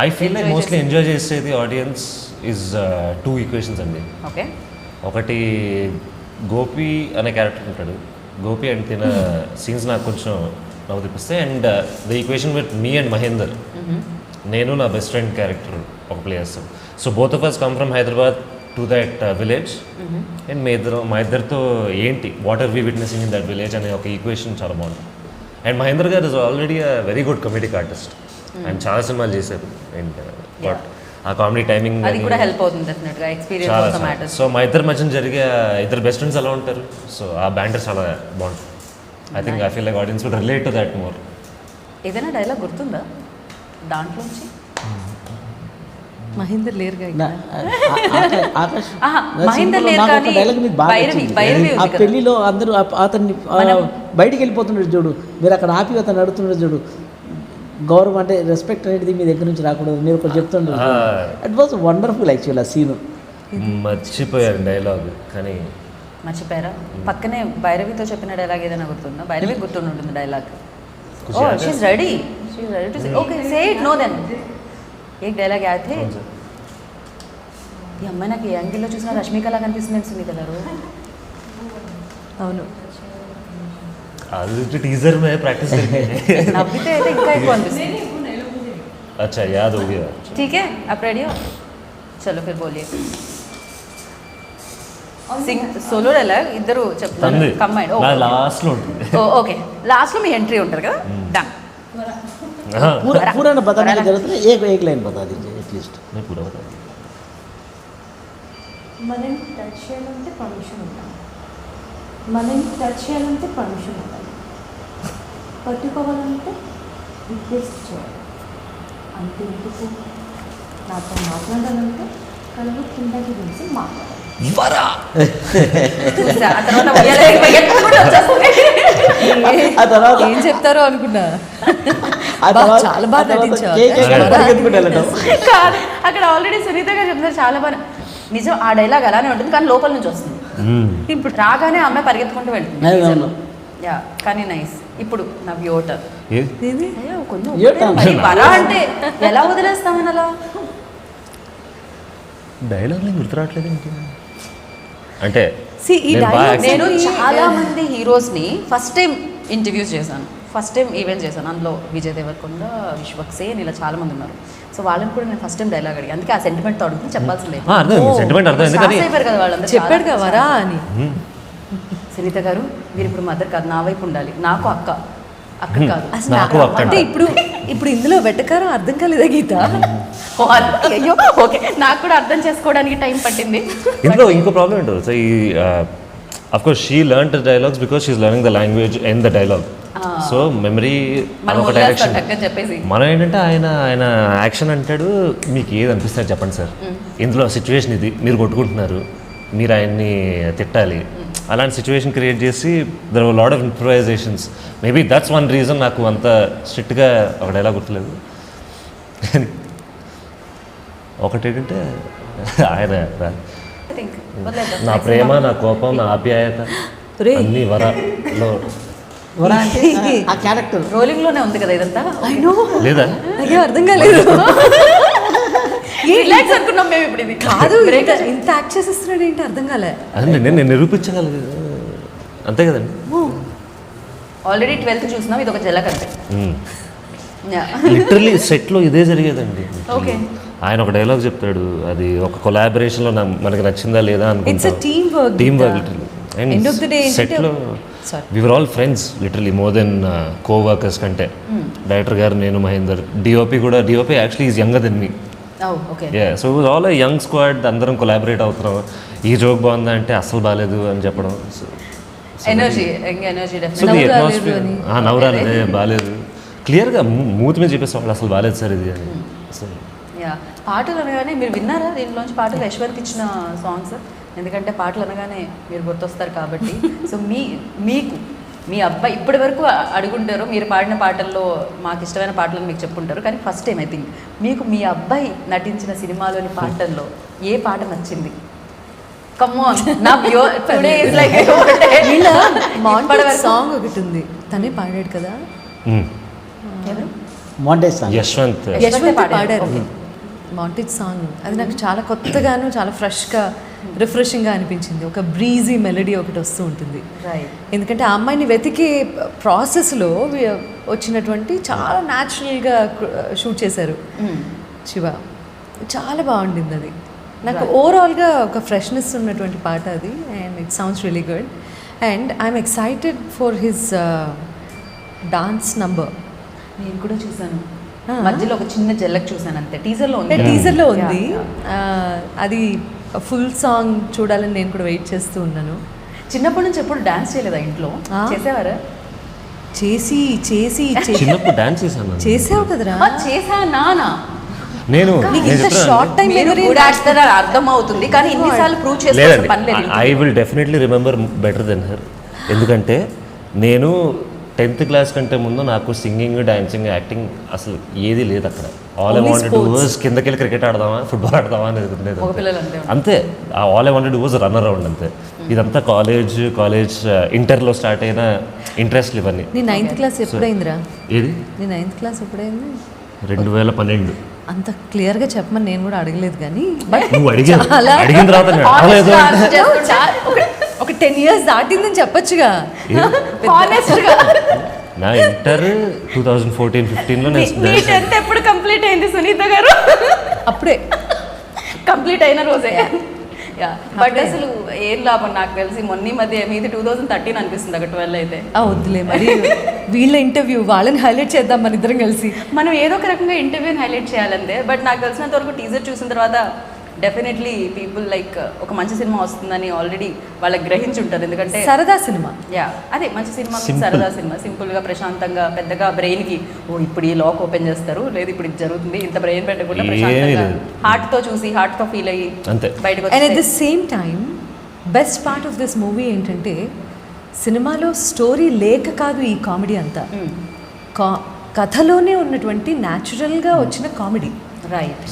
I feel like mostly enjoy చేసేది ఆడియన్స్ ఈజ్ 2 ఈక్వేషన్స్ అండి. ఓకే. ఒకటి గోపి అనే క్యారెక్టర్ ఉంటాడు. గోపి అండ్ తిన సీన్స్ నాకు కొంచెం నవ్వు తెప్పిస్తాయి. And the equation with me and Mahender, నేను నా బెస్ట్ ఫ్రెండ్ క్యారెక్టర్ ఒక ప్లే చేస్తాం. So both of us come from Hyderabad to that village. And మా ఇద్దరితో ఏంటి what are we witnessing in that village అనే ఒక ఈక్వేషన్ చాలా బాగుంటుంది. And Mahender garu is already a very good comedic artist. ఆయన చాలా సినిమాలు చేశారు. అండ్ ఆ కామెడీ టైమింగ్ అది కూడా హెల్ప్ అవుతుంది డెఫినెట్గా, ఎక్స్పీరియన్స్ ఆల్సో మ్యాటర్స్. సో మా ఇద్దరి మధ్యన జరిగే ఇద్దరు బెస్ట్ ఫ్రెండ్స్ ఎలా ఉంటారు, సో ఆ బ్యాంటర్ చాలా బాగుంటుంది. I think I feel like audience would relate to that more. ఏదైనా డైలాగ్ గుర్తుందా దాంట్లోంచి? మహేందర్ లేరుగా మహేందర్ లేరు కానీ భైరవి ఆ పెళ్లిలో అందరూ అతన్ని బయటికి వెళ్ళిపోతున్నాడు చూడు, మీరు అక్కడ ఆపి అతను అడుగుతున్నాడు చూడు, గౌరవం అంటే రెస్పెక్ట్ అనేది మీ దగ్గర నుంచి రాకూడదు మీరు ఒకటి చెప్తుండ్రు. ఇట్ వాజ్ వండర్ఫుల్ యాక్చువల్ ఆ సీను. మర్చిపోయారు డైలాగ్ కానీ మర్చిపోయారా? పక్కనే భైరవితో చెప్పిన డైలాగ్ ఏదైనా గుర్తుందా? భైరవి గుర్తుంటుంది dialogue. Oh she ready to say. Okay say it. No then एक डायलॉग याद थे. ఈ అమ్మాయి నాకు ఏ యాంగిల్లో చూసినా రష్మికలా కనిపిస్తుంది సునీత గారు. అవును, అది టీజర్ మే ప్రాక్టీస్ నవ్వితే అయితే ఇంకా ఎక్కువ అనిపిస్తుంది. अच्छा याद हो गया. ठीक है आप रेडी हो? चलो फिर बोलिए. సింగ్ సోలో డైలాగ్ ఇద్దరు చెప్తారు కంబైన్. లాస్ట్ లో ఉంటుంది. ఓకే లాస్ట్ లో మీ ఎంట్రీ ఉంటారు కదా. డన్. पूरा ना बताने की जरूरत नहीं, एक लाइन बता दीजिए एटलीस्ट. मैं पूरा बता दूँ. మనని టచ్ చేయాలంటే పర్మిషన్ ఉండాలి, మనని టచ్ చేయాలంటే పర్మిషన్ ఉండాలి, పట్టుకోవాలంటే రిక్వెస్ట్ చేయాలి, అంతే. ఎందుకు నాతో మాట్లాడాలంటే కళ్ళు కిందకి తీసి మాట్లాడాలి. ఏం చెప్తారో అనుకున్నా. చాలా బాగా నటించారు. అక్కడ ఆల్రెడీ సునీత గారు చెప్తారు చాలా బాగా. నిజం ఆ డైలాగ్ అలానే ఉంటుంది కానీ లోపల నుంచి వస్తుంది. ఇప్పుడు రాగానే అమ్మాయి పరిగెత్తుకుంటూ వెళ్తుంది. యా కానీ నైస్. ఇప్పుడు నా వ్యూటర్ పరా అంటే ఎలా వదిలేస్తామని అలా డైలాగ్ గుర్తు రావట్లేదు అంటే. నేను చాలా మంది హీరోస్ని ఫస్ట్ టైం ఇంటర్వ్యూస్ చేశాను, ఫస్ట్ టైం ఈవెంట్ చేశాను. అందులో విజయ్ దేవరకొండ, విశ్వక్సేన్ ఇలా చాలా మంది ఉన్నారు. సో వాళ్ళని కూడా నేను ఫస్ట్ టైం డైలాగ్ అడిగి, అందుకే ఆ సెంటిమెంట్తో అడుగుతుంది చెప్పాల్సిందే. అయిపోయారు కదా వాళ్ళందరూ. చెప్పాడు కదా వరా అని. సునీత గారు మీరు ఇప్పుడు మదర్ కాదు, నా వైపు ఉండాలి, నాకు అక్క అక్కడ కాదు. అంటే ఇప్పుడు ఇందులో వెటకారం అర్థం కాలేదా గీత? అయ్యో ఓకే, నాకు కూడా అర్థం చేసుకోవడానికి టైం పట్టింది. ఇందులో ఇంకో ప్రాబ్లం ఏంటో సో ఈ of course she learn the dialogues because she's learning the language and the dialogue. So memory ఒక డైరెక్షన్. మనం ఏంటంటే ఆయన యాక్షన్ అంటాడు, మీకు ఏది అనిపిస్తుంది చెప్పండి సార్, ఇందులో సిచ్యువేషన్ ఇది, మీరు కొట్టుకుంటున్నారు, మీరు ఆయన్ని తిట్టాలి, అలాంటి సిచ్యువేషన్ క్రియేట్ చేసి there were lot of improvisations. Maybe that's one reason నాకు అంత స్ట్రిక్ట్గా ఒక డైలాగ్ గుర్తులేదు. ఒకటి ఏంటంటే ఆయన నా ప్రేమ, నా కోపం, నా ఆప్యాయత అన్ని వరలో ఆ క్యారెక్టర్ రోలింగ్ లోనే ఉంది కదా ఇదంతా. లేదా అయ్యో అర్థం కాలేదు. రిలాక్స్ అనుకున్నాం మేము ఇప్పుడు ఇది కాదు ఇంత యాక్ట్ చేసేస్తున్నాడు ఏంటి అర్థం కాలే. అదే నేను నిరూపించగలను అంతే కదండి. ఆల్రెడీ 12th చూసినాం, ఇది ఒక జలక్ అంతే. లిటరలీ సెట్లో ఇదే జరిగేదండి. ఓకే. ఆయన ఒక డైలాగ్ చెప్తాడు, అది ఒక కొలాబరేషన్లో మనకి నచ్చిందా లేదా it's a team work. Team work literally. End of the day సెట్లో we were all friends literally more than coworkers కంటే. డైరెక్టర్ గారు, నేను, మహేందర్, డిఓపి కూడా. DOP actually is younger than me. Okay. So it was all a young squad, అందరం కొలాబరేట్ అవుతున్నాం. ఈ జోక్ బాగుందా అంటే అస్సలు బాగాలేదు అని చెప్పడం. ఎనర్జీ సో ది అట్మాస్ఫియర్ నవ్వురాలేదే బాగాలేదు క్లియర్గా మూతి మీద చెప్పేసి అసలు బాగాలేదు సార్ ఇది అని. సో పాటలు అనగానే మీరు విన్నారా దీంట్లోంచి పాటలు? యశ్వంత్ ఇచ్చిన సాంగ్స్, ఎందుకంటే పాటలు అనగానే మీరు గుర్తొస్తారు కాబట్టి. సో మీకు మీ అబ్బాయి ఇప్పటి వరకు అడుగుంటారు, మీరు పాడిన పాటల్లో మాకు ఇష్టమైన పాటలను మీకు చెప్పుంటారు, కానీ ఫస్ట్ టైం ఐ థింక్ మీకు మీ అబ్బాయి నటించిన సినిమాలోని పాటల్లో ఏ పాట నచ్చింది? కమ్ ఆన్ నా టుడే ఇస్ లైక్ సాంగ్ ఒకటి ఉంది, తనే పాడాడు కదా. ఎవరు? మాంటేజ్ సాంగ్ యశ్వంత్ పాడారు మాంటేజ్ సాంగ్. అది నాకు చాలా కొత్తగాను చాలా ఫ్రెష్గా రిఫ్రెషింగ్గా అనిపించింది. ఒక బ్రీజీ మెలడీ ఒకటి వస్తూ ఉంటుంది. ఎందుకంటే ఆ అమ్మాయిని వెతికే ప్రాసెస్లో వచ్చినటువంటి చాలా న్యాచురల్గా షూట్ చేశారు శివ. చాలా బాగుండింది అది. నాకు ఓవరాల్గా ఒక ఫ్రెష్నెస్ ఉన్నటువంటి పాట అది. And it sounds really good. And I'm excited for his dance number. నేను కూడా చూసాను, మధ్యలో ఒక చిన్న జల్లక్ చూసాను అంతే. టీజర్లో ఉంది. అది ఫుల్ సాంగ్ చూడాలని నేను కూడా వెయిట్ చేస్తూ ఉన్నాను. చిన్నప్పటి నుంచి ఎప్పుడు డాన్స్ చేయలేదా ఇంట్లో? చేసేవారా? చేసి చిన్నప్పుడు డాన్స్ చేశాను. చేసావు కదరా? చేసా నానా. నేను షార్ట్ టైం అర్థం అవుతుంది, కానీ ఇన్నిసార్లు ప్రూవ్ చేసుకోవాల్సిన పని లేదు. I will definitely remember better than her. ఎందుకంటే నేను 10th క్లాస్ కంటే ముందు నాకు సింగింగ్, డాన్సింగ్, యాక్టింగ్ అసలు ఏది లేదు అక్కడ. ఆల్ ఐ వాంటెడ్ వాజ్ కిందకి వెళ్ళి క్రికెట్ ఆడదామా, ఫుట్బాల్ ఆడదామా అనేది అంతే. All I wanted was run around అంతే. ఇదంతా కాలేజ్ ఇంటర్లో స్టార్ట్ అయిన ఇంట్రెస్ట్ ఇవన్నీ. నీ 9th క్లాస్ ఎప్పుడైందిరా? ఏది? నీ 9th క్లాస్ ఎప్పుడైంది? 2012. అంత క్లియర్గా చెప్పమని నేను కూడా అడగలేదు, కానీ నువ్వు అడిగిన తర్వాత ఒక 10 years దాటిందని చెప్పొచ్చుగా. నా ఇంటర్ 2014-15లో ఎప్పుడు కంప్లీట్ అయింది సునీత గారు? అప్పుడే కంప్లీట్ అయిన రోజే. బట్ అసలు ఏం లాభం, నాకు తెలిసి మధ్య మీది 2013 అనిపిస్తుంది అక్కడ 12 అయితే. వద్దులే మరి, వీళ్ళ ఇంటర్వ్యూ వాళ్ళని హైలైట్ చేద్దాం మన ఇద్దరం కలిసి. మనం ఏదో ఒక రకంగా ఇంటర్వ్యూని హైలైట్ చేయాలంతే. బట్ నాకు తెలిసినంత వరకు టీజర్ చూసిన తర్వాత డెఫినెట్లీ పీపుల్ లైక్ ఒక మంచి సినిమా వస్తుందని ఆల్రెడీ వాళ్ళకి గ్రహించి ఉంటారు. ఎందుకంటే సరదా సినిమా, అదే మంచి సినిమా, సరదా సినిమా, సింపుల్గా, ప్రశాంతంగా, పెద్దగా బ్రెయిన్కి ఇప్పుడు ఈ లాక్ ఓపెన్ చేస్తారు, లేదు ఇప్పుడు ఇది జరుగుతుంది, ఇంత బ్రెయిన్ పెట్టకుండా ప్రశాంతంగా హార్ట్తో చూసి హార్ట్తో ఫీల్ అయ్యి బయటకు. And at the same time best part of this movie ఏంటంటే సినిమాలో స్టోరీ లేక కాదు ఈ కామెడీ అంతా, కథలోనే ఉన్నటువంటి న్యాచురల్గా వచ్చిన comedy. Right.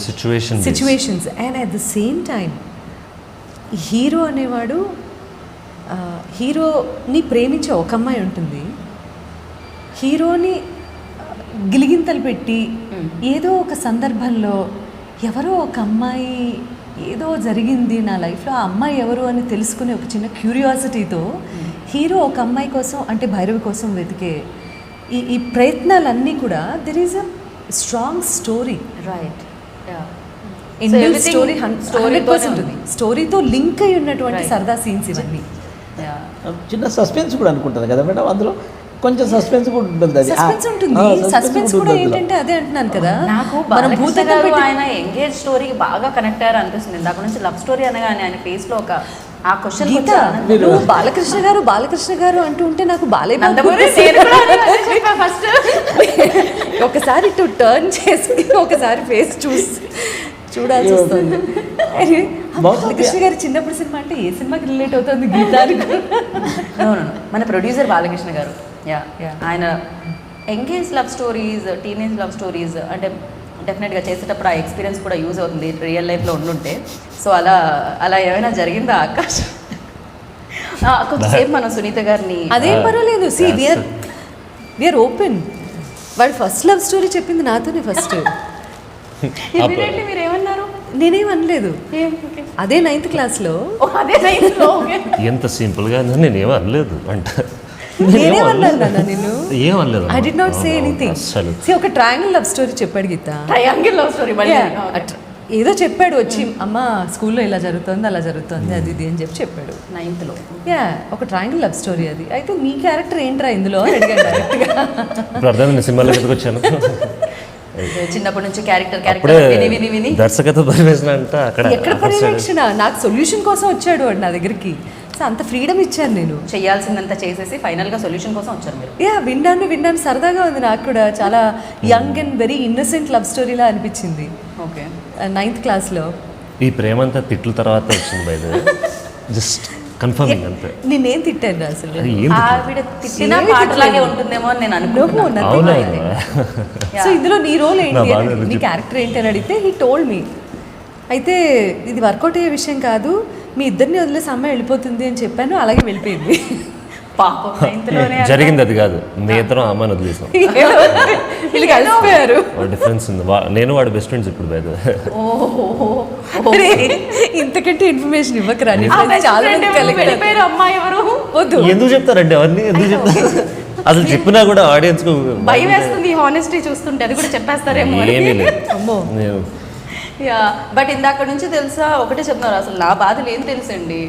Situations. And at the same time hero అనేవాడు హీరోని ప్రేమించే ఒక అమ్మాయి ఉంటుంది, హీరోని గిలిగింతలు పెట్టి ఏదో ఒక సందర్భంలో ఎవరో ఒక అమ్మాయి ఏదో జరిగింది నా లైఫ్లో, ఆ అమ్మాయి ఎవరు అని తెలుసుకునే ఒక చిన్న క్యూరియాసిటీతో హీరో ఒక అమ్మాయి కోసం, అంటే భైరవి కోసం వెతికే ఈ ప్రయత్నాలన్నీ కూడా there is a strong story. Right. స్టోరీతో లింక్ అయి ఉన్నటువంటి సరదా సీన్స్ ఇవన్నీ. చిన్న సస్పెన్స్ కూడా అనుకుంటుంది కదా మేడం, అందులో కొంచెం సస్పెన్స్ కూడా ఉంటుంది. అది సస్పెన్స్ కూడా ఏంటంటే అదే అంటున్నాను కదా, నాకు బాలకృష్ణ గారు ఆయన ఎంగేజ్ స్టోరీకి బాగా కనెక్ట్ అయ్యారు అనిపిస్తుంది. ఇందాక నుంచి లవ్ స్టోరీ అనగానే ఆయన ఫేస్ లో ఒక ఆ క్వశ్చన్ బాలకృష్ణ గారు అంటూ ఉంటే నాకు ఫస్ట్ ఒకసారి ఇటు టర్న్ చేసి ఒకసారి ఫేస్ చూడాల్సి వస్తుంది. బాలకృష్ణ గారు చిన్నప్పుడు సినిమా అంటే ఏ సినిమాకి రిలేట్ అవుతుంది? గీతానికి. మన ప్రొడ్యూసర్ బాలకృష్ణ గారు, ఆయన engage love stories, teenage love stories అంటే డెఫినెట్గా చేసేటప్పుడు ఆ ఎక్స్పీరియన్స్ కూడా యూజ్ అవుతుంది రియల్ లైఫ్లో ఉండుంటే. సో అలా ఏమైనా జరిగిందా ఆకాష్? కొంచెంసేపు మనం సునీత గారిని. అదేం పర్వాలేదు, సి వీఆర్ ఓపెన్. వాడు ఫస్ట్ లవ్ స్టోరీ చెప్పింది నాతోనే ఫస్ట్. ఇమ్మీడియట్లీ మీరు ఏమన్నారు? నేనేం అనలేదు. అదే 9th క్లాస్లో అదే నైన్త్లో ఓకే. ఎంత సింపుల్గా నేనేమో అనలేదు అంట. నేనేం అన్నాను నాన్న నేను? ఏం అనలేదు. I did not say anything. అసలు ఒక ట్రయాంగిల్ లవ్ స్టోరీ చెప్పాడు గీత. ట్రయాంగిల్ లవ్ స్టోరీ ఏదో చెప్పాడు వచ్చి, అమ్మ స్కూల్లో ఇలా జరుగుతుంది అలా జరుగుతుంది అది ఇది అని చెప్పాడు. 9th యా, ఒక ట్రయాంగిల్ లవ్ స్టోరీ అది. అయితే నీ క్యారెక్టర్ ఏంట్రా ఇందులో అని అడిగాడు డైరెక్ట్గా. ఇప్పుడు అర్థమైంది సినిమాలో ఎందుకు వచ్చాను. చిన్నప్పటి నుంచి క్యారెక్టర్ అప్పుడే విని విని విని దర్శకత్వ పరివేషణ అంట అక్కడ. ఎక్కడ పర్యవేక్షణ, నాకు సొల్యూషన్ కోసం వచ్చాడు వాడు నా దగ్గరికి. సో అంత ఫ్రీడమ్ ఇచ్చాను నేను. చేయాల్సిందంతా చేసేసి ఫైనల్గా సొల్యూషన్ కోసం వచ్చారు మీరు. యా, విన్నాను సరదాగా ఉంది నాకు కూడా. చాలా young and very innocent love స్టోరీలా అనిపించింది ఓకే. 9th క్లాస్లో. ఈ ప్రేమంతా తిట్ల తర్వాత వచ్చింది బయట. జస్ట్ కన్ఫర్మింగ్ అంతే. నేనేం తిట్టాను అసలు? అది ఏం తిట్టు? ఆవిడ తిట్టిన పాటలాగే ఉంటుందేమో అని నేను అనుకున్నాను. అవునా? సో ఇందులో నీ రోల్ నా ఏంటి, బాగా నీ క్యారెక్టర్ ఏంటి అని అడిగితే హీ టోల్డ్ మీ. అయితే ఇది వర్కౌట్ అయ్యే విషయం కాదు, మీ ఇద్దరిని వదిలేసి అమ్మాయి వెళ్ళిపోతుంది అని చెప్పాను. అలాగే వెళ్ళిపోయింది. పాపం 9th లోనే జరిగింది అది కాదు, మీ ఇద్దరం అమ్మాయిని వదిలేసాం. వీళ్ళు కలిసిపోయారు. డిఫరెన్స్ ఉంది. నేను వాడు బెస్ట్ ఫ్రెండ్స్ ఇప్పుడు బయట. అరే, ఇంతకంటే ఇన్ఫర్మేషన్ ఇవ్వకరా. నీ ఆ friends best చాలా friend మంది ఎవరు? collect అయ్యారు. వెళ్ళిపోయారు అమ్మాయి ఎవరు? వద్దు. ఎందుకు చెప్తారండి అవన్నీ? ఎందుకు చెప్తారు? అసలు చెప్పినా కూడా ఆడియన్స్ కు భయం వేస్తుంది హానెస్టీ చూస్తుంటే. అది కూడా చెప్పేస్తారేమో అని. ఏమీ లేదు. అమ్మో. నేను యా, బట్ ఇందాక నుంచి తెలుసా ఒకటే చెప్తున్నారు, అసలు నా బాధలు ఏం తెలుసండి.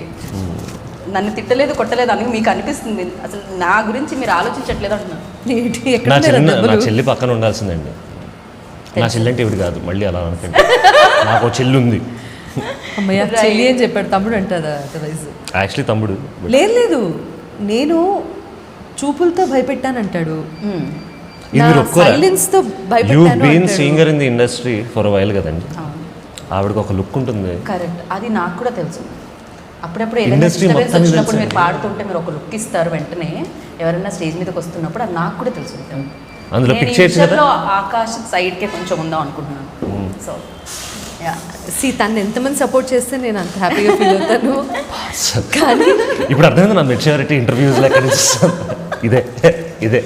నన్ను తిట్టలేదు కొట్టలేదు అని మీకు అనిపిస్తుంది, అసలు నా గురించి మీరు ఆలోచించట్లేదు అంటున్నారు. ఏంటి, ఎక్కడ నా ఉన్నారా చెల్లి డబ్బులు? నా చెల్లి పక్కన ఉండాల్సిందండి. నా చెల్లి అంటే ఇవి కాదు, మళ్ళీ అలా అనుకోండి. నాకు చెల్లి ఉంది. అమ్మయ్య, చెల్లి అని చెప్పాడు. తమ్ముడు అంటారా అదర్వైజ్? యాక్చువల్లీ తమ్ముడు. లేదు నేను చూపులతో భయపెట్టానంటాడు. ఇది మీరు ఒప్పుకోరా? సైలెన్స్ తో యూ భయపెట్టాను బీన్ అంటాడు. Singer in the industry for while కదండి. ఆవిడకి ఒక లుక్ ఉంటుంది. కరెక్ట్, అది నాకు కూడా తెలుసు. అప్పుడప్పుడు ఏదైనా Industry డిస్టర్బెన్స్ మొత్తానికి వచ్చినప్పుడు తెలుసు. మీరు పాడుతుంటే మీరు ఒక లుక్ ఇస్తారు వెంటనే, ఎవరైనా స్టేజ్ మీదకి వస్తున్నప్పుడు అది నాకు కూడా తెలుసు. అందులో నేను పిక్ ఈ చేయొచ్చు కదా? విషయంలో ఆకాశ్ సైడ్కే కొంచెం ఉందాం అనుకుంటున్నాను. సో యా, తను ఎంతమంది సపోర్ట్ చేస్తే నేను అంత హ్యాపీగా ఫీల్ అవుతాను. కానీ ఇప్పుడు అర్థమైంది నా మెచ్యూరిటీ ఇంటర్వ్యూస్ లెక్క ఇదే ఇదే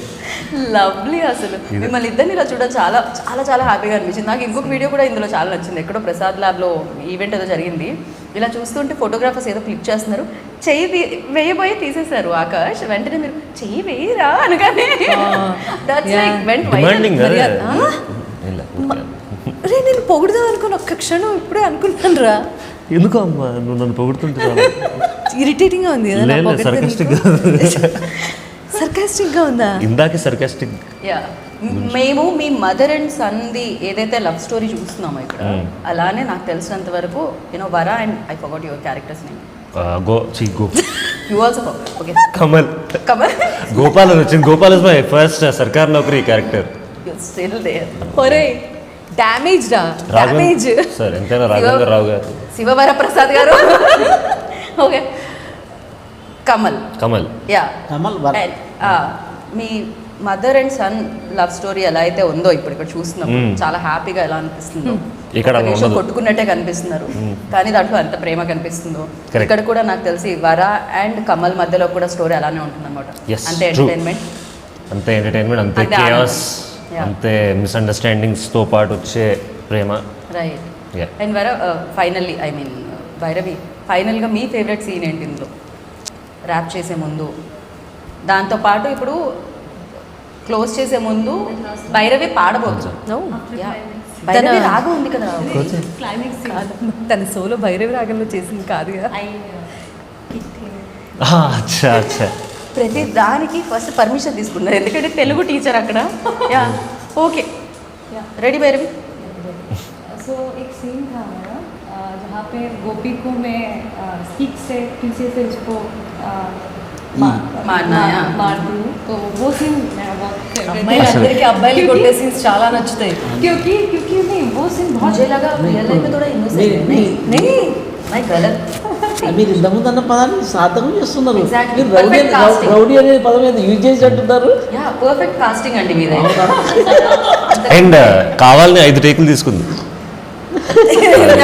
లవ్లీ. అసలు మిమ్మల్ని ఇద్దరిని ఇలా చూడడం చాలా చాలా చాలా హ్యాపీగా అనిపించింది. నాకు ఇంకొక వీడియో కూడా ఇందులో చాలా నచ్చింది. ఎక్కడో ప్రసాద్ ల్యాబ్లో ఈవెంట్ ఏదో జరిగింది. ఇలా చూస్తుంటే ఫోటోగ్రాఫర్స్ ఏదో క్లిక్ చేస్తున్నారు, చెయ్యి వేయబోయి తీసేశారు ఆకాష్. వెంటనే మీరు చెయ్యి వేయరా అనగానే డిమాండింగ్ రే, నేను పొగుడుదాం అనుకుని ఒక్క క్షణం ఇప్పుడే అనుకున్నాను రా. ఎందుకు అమ్మా నువ్వు నన్ను పొగుడుతుంటే ఇరిటేటింగ్ గా ఉంది సర్కాస్టిక్ సర్కాస్టిక్ గా ఉందా? ఇందాకే సర్కాస్టిక్. యా, మేము మీ మదర్ అండ్ సన్ది ఏదైతే లవ్ స్టోరీ చూస్తున్నామో ఇక్కడ, అలానే నాకు తెలిసినంత వరకు Vara and I forgot your characters name. Go you also okay. Kamal Kamal Gopal అని వచ్చింది. Gopal is my first Sarkar Naukri character. Still there. ఒరే డ్యామేజ్ రా, డ్యామేజ్. సార్ ఎంతైనా రాఘవేంద్ర రావు గారు. శివవర ప్రసాద్ గారు. ఓకే, కమల్. కమల్ యా, కమల్ మీ mother and son love story ఎలా అయితే ఉందో ఇప్పుడు ఇక్కడ చూస్తున్నాము, చాలా హ్యాపీగా ఎలా అనిపిస్తుందో. ఇక్కడ ఒక నిమిషం కొట్టుకున్నట్టే కనిపిస్తున్నారు, కానీ దాంట్లో ఎంత ప్రేమ కనిపిస్తుందో. Correct. ఇక్కడ కూడా నాకు తెలిసి వర అండ్ కమల్ మధ్యలో కూడా స్టోరీ అలానే ఉంటుంది అనమాట. Yes, అంటే true. ఎంటర్టైన్మెంట్, అంతే ఎంటర్టైన్మెంట్, అంతే అంతే కేయాస్, Yeah. అంతే మిస్అండర్స్టాండింగ్స్తో పాటు వచ్చే ప్రేమ. రైట్. Yeah. అండ్ వర ఫైనల్లీ ఐ మీన్ భైరవి, ఫైనల్గా మీ ఫేవరెట్ సీన్ ఏంటి ఇందులో ర్యాప్ చేసే ముందు? దాంతోపాటు ఇప్పుడు క్లోజ్ చేసే ముందు భైరవి పాడబోతుంది. No. Yeah. భైరవి రాగం ఉంది కదా. తన సోలో భైరవి రాగంలో చేసింది కాదుగా. అచ్చా అచ్చా. ప్రతి దానికి ఫస్ట్ పర్మిషన్ తీసుకున్నారు, ఎందుకంటే తెలుగు టీచర్ అక్కడ. Yeah, okay, ready Bhairavi. So एक सीन था हमारा जहाँ पे गोपी को मैं स्टिक से पीछे से उसको मारना है, हाँ। मार दूँ, तो वो सीन मेरा बहुत favorite है। అమ్మాయిలందరికీ అబ్బాయిలు కొట్టే సీన్స్ చాలా నచ్చుతాయి. क्योंकि क्योंकि नहीं वो सीन बहुत मुझे लगा रियल लाइफ में थोड़ा innocent है. नहीं नहीं गलत. మీరు ఇంతకుముందు అన్న పదాన్ని సార్థకం చేస్తున్నారు. Exactly. మీరు రౌడీ Perfect casting. రౌడీ అనే పదం ఏదో యూజ్ చేసి అంటున్నారు. యా, పర్ఫెక్ట్ కాస్టింగ్ అండి మీదే. అండ్ కావాలని 5 టేకులు తీసుకుంది.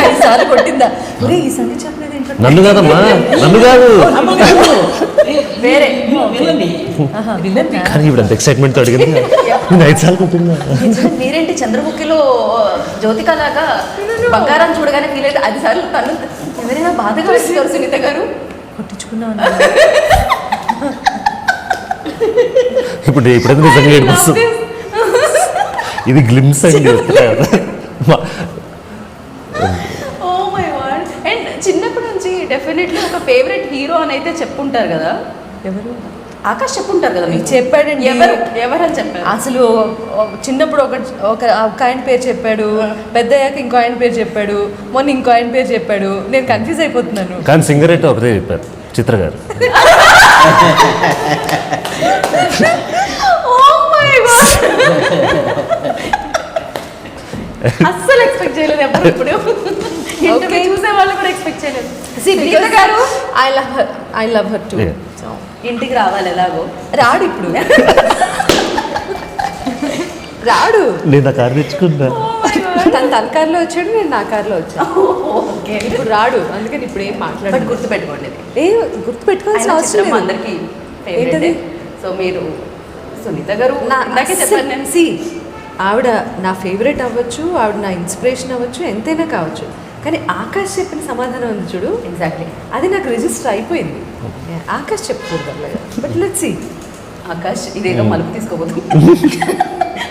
5 సార్లు కొట్టిందా? ఒరే ఈ సంగతి చెప్పలేదండి నన్ను కాదమ్మా, నన్ను కాదు. వేరే. వెళ్ళండి. కానీ ఇప్పుడు అంత ఎక్సైట్మెంట్తో అడిగింది నేను 5 సార్లు కొట్టిందా. మీరేంటి చంద్రముఖిలో జ్యోతికలాగా బంగారాన్ని చూడగానే ఫీల్ అయితే 10 సార్లు తను ఎవరైనా బాధగా వేస్తారు సునీత గారు. కొట్టించుకున్నాను. ఇప్పుడు ఇప్పుడైతే నిజంగా ఏడిపిస్తుంది. ఇది గ్లిమ్స్ అండి. Oh my God. అండ్ చిన్నప్పటి నుంచి డెఫినెట్లీ ఒక ఫేవరెట్ హీరో అని అయితే చెప్పుంటారు కదా. ఎవరు? ఆకాష్ చెప్పుంటారు కదా మీకు. చెప్పాడండి. ఎవరని చెప్పారు? అసలు చిన్నప్పుడు ఒక ఆయన పేరు చెప్పాడు, పెద్దయ్యాక ఇంకో ఆయన పేరు చెప్పాడు, మొన్న ఇంకో ఆయన పేరు చెప్పాడు. నేను కన్ఫ్యూజ్ అయిపోతున్నాను. కానీ సింగర్ అయితే ఒకటే చెప్పారు, చిత్ర గారు. అస్సలు ఎక్స్పెక్ట్ చేయలేదు ఎప్పుడు. ఇప్పుడు ఇంటర్వ్యూ చూసే వాళ్ళు కూడా ఎక్స్పెక్ట్ చేయలేదు. సునీత గారు ఐ లవ్ హర్ టు. ఇంటికి రావాలి ఎలాగో. రాడు ఇప్పుడు. రాడు. నేను ఆ కారు తెచ్చుకున్నా. తన కార్లో వచ్చాడు, నేను నా కార్లో వచ్చాను. ఓకే. ఇప్పుడు రాడు, అందుకని ఇప్పుడు ఏం బట్ మాట్లాడు. గుర్తు పెట్టుకోండి, గుర్తు పెట్టుకోవాల్సిన అవసరం లేదు. అందరికి ఏంటది? సో మీరు సునీత గారు ఇందాకే చెప్పాను నేను. సి ఆవిడ నా ఫేవరెట్ అవ్వచ్చు, ఆవిడ నా ఇన్స్పిరేషన్ అవ్వచ్చు, ఎంతైనా కావచ్చు. కానీ ఆకాష్ చెప్పిన సమాధానం ఉంది చూడు, ఎగ్జాక్ట్లీ అది నాకు రిజిస్టర్ అయిపోయింది. ఆకాష్ చెప్పకూడదు అలాగా. But let's see. ఆకాష్ ఇదేదో మలుపు తీసుకోవద్దు.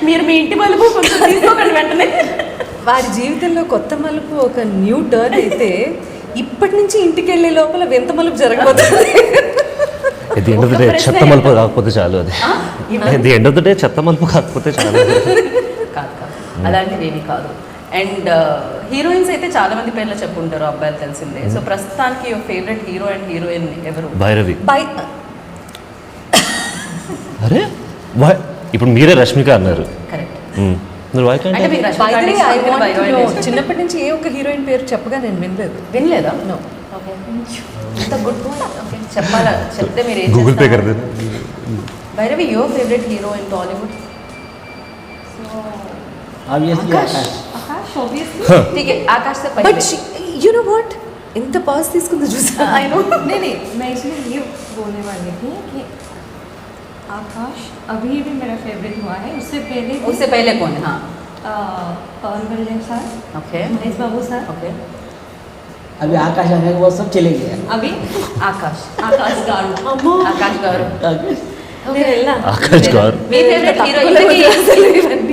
మీరు మీ ఇంటి మలుపు కొంచెం తీసుకోకండి వెంటనే. వారి జీవితంలో కొత్త మలుపు ఒక న్యూ టర్న్ అయితే ఇప్పటి నుంచి ఇంటికి వెళ్ళే లోపల వింత మలుపు జరగబోతుంది. ఇది ఎండ్ ఆఫ్ ద డే చెత్త మలుపు కాకపోతే చాలు. అది ఇది ఎండ్ ఆఫ్ ద డే చెత్త మలుపు కాకపోతే చాలు. కాదు కాదు, అలాంటివి ఏమీ కాదు. అండ్ హీరోయిన్స్ అయితే చాలా మంది పేర్లు చెప్పుంటారు, అబ్బాయిలు తెలిసిందే. సో ప్రస్తుతానికి ఫేవరెట్ హీరో అండ్ హీరోయిన్ ఎవరు? భైరవి. బై అరే ఇప్పుడు మీరే రష్మిక అన్నారు. కరెక్ట్. మీరు వై కాంట్ అంటే మీకు రష్మిక By the అంటే way, ఇష్టం, I అందుకని want భయం to know, వేస్తుంది. చిన్నప్పటి నుంచి ఏ ఒక్క హీరోయిన్ పేరు చెప్పగా నేను వినలేదు. వినలేదా? No. ఓకే. ఇంత గుడ్ పాయింట్. ఓకే, చెప్పాలా? చెప్తే మీరు ఏం గూగుల్ పే చేస్తారు? కర్ Bhairavi, your favourite hero in Tollywood? Obviously Akash. Akash obviously. ठीक है, आकाश से But पहले. you know what? ఎంత పాజ్ తీసుకుందో చూసా. I know. नहीं नहीं, मैं इसमें ये बोलने वाली थी कि आकाश अभी भी मेरा फेवरेट हुआ है. उससे पहले उससे पहले कौन है? हाँ, पवन कल्याण सर, ओके महेश बाबू सर. ओके. अभी आकाश आने के बाद सब चले गए. अभी आकाश आकाश गारू. आकाश గారు. నేను వెళ్ళా. ఆకాష్ గారు. మీ ఫేవరెట్ హీరో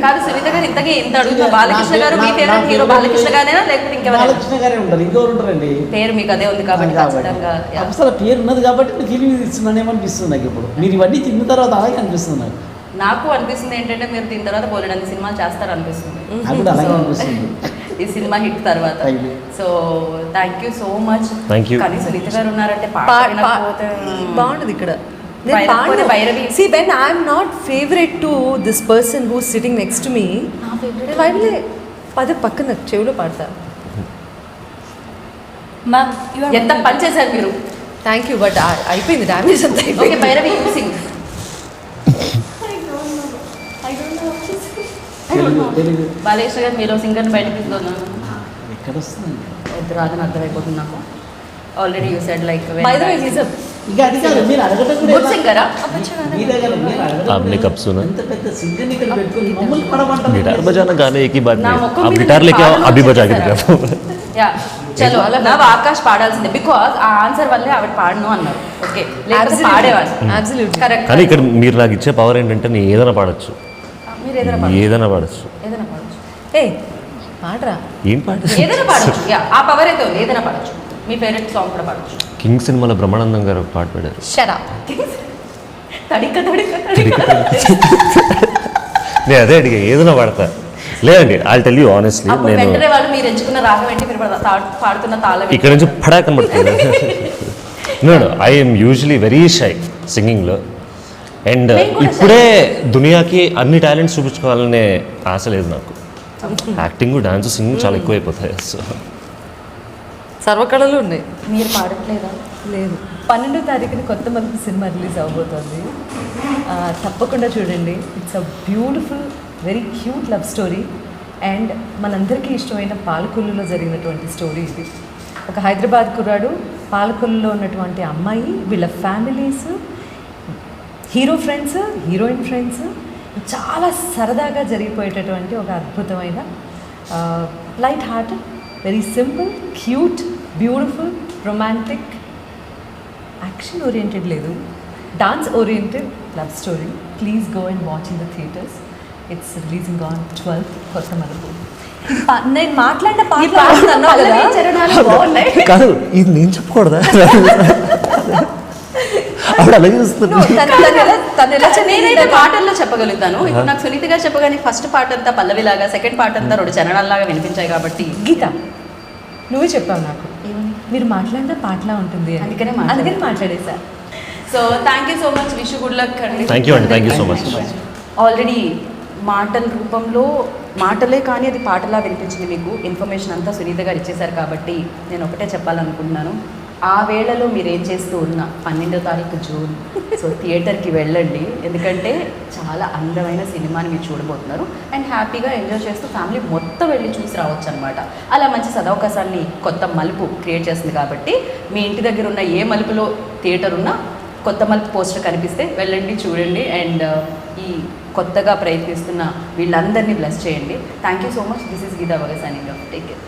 కాదు సునీత గారు, ఇంతకీ ఇంత అడుగుతున్నా. బాలకృష్ణ గారు మీ ఫేవరెట్ హీరో బాలకృష్ణ గారేనా లేకపోతే ఇంకెవరైనా? బాలకృష్ణ గారే ఉంటారు, ఇంకెవరు ఉంటారండి? పేరు మీకు అదే ఉంది కాబట్టి ఖచ్చితంగా. yeah. అసలు పేరు ఉన్నది కాబట్టి నేను ఫీలింగ్ ఇస్తున్నాను ఏమనిపిస్తుంది నాకు ఇప్పుడు. మీరు ఇవన్నీ తిన్న తర్వాత అలాగే అనిపిస్తుంది నాకు. నాకు అనిపిస్తుంది ఏంటంటే మీరు దీని తర్వాత బోలెడన్ని సినిమాలు చేస్తారు అనిపిస్తుంది. నాకు కూడా అలాగే So, అనిపిస్తుంది. ఈ సినిమా హిట్ తర్వాత. Thank you. So thank you so much. Thank you. కానీ సునీత గారు ఉన్నారంటే పాట వినకపోతే బాగుండదు ఇక్కడ. Bhairavi, Bhairavi. See, when I'm not favorite to this person who's sitting next to me, వైలే పక్కన చెవిలో పాడతా. मैम यू आर ఎంత పని చేశారు మీరు. Thank you. బట్ అయిపోయింది, డ్యామేజ్ అంతా ఓకే అయిపోయింది. Bhairavi, you sing. I don't know Telugu Balakrishna గారు మీలో సింగర్ని బయటకు తీసుకున్నాను. ఎక్కడ వస్తుంది? వద్దు రాదని అర్థమైపోతుంది నాకు. Already you said like By the way, he's a ఇంకా అది కాదు, మీరు అడగటం కూడా గుడ్ సింగరా? మీ దగ్గర మీరు అడగటం आपने కూడా कब सुना? ఎంత పెద్ద సింగర్ని ఇక్కడ పెట్టుకొని మమ్మల్ని పడమంటారు. गिटार बजाना गाने एक ही बात నా नहीं. ముఖం आप మీద गिटार लेके आओ, పాడమని अभी बजा के చెప్పేశారా? दिखाता యా చలో నవ్ ఆకాష్ పాడాల్సిందే. బికాజ్ ఆ ఆన్సర్ వల్లే ఆవిడ పాడను అన్నారు. ఓకే, లేకపోతే పాడేవాళ్ళు. Absolutely. కరెక్ట్. కానీ ఇక్కడ మీరు నాకు ఇచ్చే పవర్ ఏంటంటే నేను ఏదైనా పాడచ్చు, మీరు ఏదైనా పాడచ్చు. ఏదైనా పాడచ్చు. ఏదైనా పాడచ్చు. ఏ పాడరా. ఏం పాట? ఏదైనా పాడచ్చు. యా ఆ పవర్ అయితే ఉంది, ఏదైనా పాడచ్చు. మీ ఫేవరెట్ సాంగ్ కూడా పాడచ్చు. కింగ్ సినిమాలో బ్రహ్మానందం గారు ఒక పాట పాడారు. Shut up. తడిక తడిక తడిక. నేను అదే అడిగా, ఏదైనా పాడతా. లేదండి, ఐల్ టెల్ యూ ఆనెస్ట్లీ, అప్పుడు నేను వెంటనే వాళ్ళు మీరు ఎంచుకున్న రాగం ఏంటి, మీరు పాడుతున్న తాళం ఇక్కడ నుంచి పడా కనబడుతుంది. No I'm usually very shy సింగింగ్లో. అండ్ నేను కూడా ఇప్పుడే దునియాకి అన్ని టాలెంట్స్ చూపించుకోవాలనే ఆశ లేదు నాకు. యాక్టింగ్, డాన్స్, సింగింగ్ చాలా ఎక్కువైపోతాయి. సో సర్వకళలు ఉన్నాయి. మీరు పాడట్లేదా? లేదు. 12వ తారీఖున కొత్త మలుపు సినిమా రిలీజ్ అవబోతోంది. తప్పకుండా చూడండి. It's a beautiful, very cute love story. And మనందరికీ ఇష్టమైన పాలకొల్లులో జరిగినటువంటి స్టోరీ ఇది. ఒక హైదరాబాద్ కుర్రాడు, పాలకొల్లులో ఉన్నటువంటి అమ్మాయి, వీళ్ళ families, hero friends, heroine friends, చాలా సరదాగా జరిగిపోయేటటువంటి ఒక అద్భుతమైన light hearted, very simple, cute, beautiful, romantic, action oriented లేదు, dance oriented love story. Please go and watch in the theatres. It's releasing on 12th Kotha మలుపు. నేను మాట్లాడిన కాదు, ఇది నేను చెప్పకూడదా? అప్పుడు అలాగే చూస్తున్నా. నేనైతే పాటల్లో చెప్పగలుగుతాను. ఇప్పుడు నాకు సునీత గారు చెప్పగానే ఫస్ట్ పార్ట్ అంతా పల్లవిలాగా, సెకండ్ పార్ట్ అంతా 2 చరణాల్లాగా వినిపించాయి కాబట్టి. గీత, నువ్వే చెప్పావు నాకు, మీరు మాట్లాడిన పాటలా ఉంటుంది, అందుకని మాట్లాడేసా. So thank you so much, wish good luck అండి. థ్యాంక్ యూ అండి, thank you so much. Already మాటల రూపంలో, మాటలే కానీ అది పాటలా వినిపించింది మీకు. ఇన్ఫర్మేషన్ అంతా సునీత గారు ఇచ్చేశారు కాబట్టి నేను ఒకటే చెప్పాలనుకుంటున్నాను. ఆ వేళలో మీరు ఏం చేస్తూ ఉన్నా 12వ తారీఖు జూన్, సో థియేటర్కి వెళ్ళండి. ఎందుకంటే చాలా అందమైన సినిమాని మీరు చూడబోతున్నారు అండ్ హ్యాపీగా ఎంజాయ్ చేస్తూ ఫ్యామిలీ మొత్తం వెళ్ళి చూసి రావచ్చు అనమాట. అలా మంచి సదవకాశాన్ని కొత్త మలుపు క్రియేట్ చేస్తుంది కాబట్టి మీ ఇంటి దగ్గర ఉన్న ఏ మలుపులో థియేటర్ ఉన్నా కొత్త మలుపు పోస్టర్ కనిపిస్తే వెళ్ళండి, చూడండి అండ్ ఈ కొత్తగా ప్రయత్నిస్తున్న వీళ్ళందరినీ బ్లెస్ చేయండి. Thank you so much. This is Geetha వగ సైనింగ్ ఆఫ్. Take care.